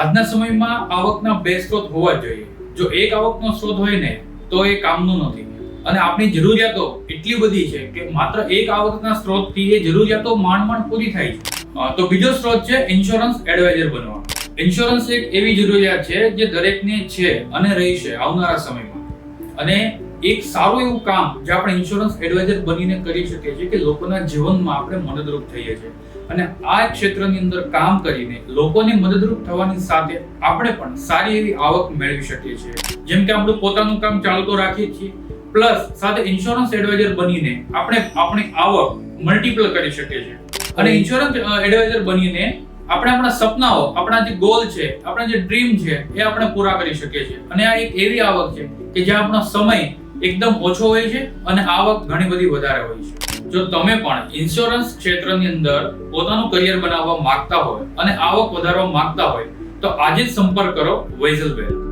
આજના સમયમાં આવકના બે સ્ત્રોત હોવા જોઈએ. જો એક આવકનો સ્ત્રોત હોય ને તો એ કામનું નથી. અને આપણી જરૂરિયાતો એટલી બધી છે કે માત્ર એક આવકના સ્ત્રોતથી એ જરૂરિયાતો માંડ પૂરી થાય છે. તો બીજો સ્ત્રોત છે ઇન્સ્યોરન્સ એડવાઇઝર બનવાનો. ઇન્સ્યોરન્સ એક એવી જરૂરિયાત છે જે દરેકને છે અને રહી છે આવનારા સમયમાં. અને એક સારું એવું કામ જે આપણે ઇન્સ્યોરન્સ એડવાઇઝર બનીને કરી શકીએ છીએ કે લોકોના જીવનમાં આપણે મદદરૂપ થઈએ છીએ. અને આ ક્ષેત્રની અંદર કામ કરીને લોકોને મદદરૂપ થવાની સાથે આપણે પણ સારી એવી આવક મેળવી શકીએ છીએ. જેમ કે આપણું પોતાનું કામ ચાલુ તો રાખીએ છીએ, પ્લસ સાથે ઇન્સ્યોરન્સ એડવાઇઝર બનીને આપણે આપણી આવક મલ્ટીપલ કરી શકીએ છીએ. અને ઇન્સ્યોરન્સ એડવાઇઝર બનીને આપણે આપણા સપનાઓ, આપણા જે ગોલ છે, આપણા જે ડ્રીમ છે એ આપણે પૂરા કરી શકીએ છીએ. અને આ એક એવી આવક છે કે જ્યાં આપણો સમય એકદમ ઓછો હોય છે અને આવક ઘણી બધી વધારે હોય છે. જો તમે પણ ઇન્સ્યોરન્સ ક્ષેત્રની અંદર પોતાનું કરિયર બનાવવા માંગતા હોય અને આવક વધારવા માંગતા હોય તો આજે જ સંપર્ક કરો વૈઝલ વેલ્થ.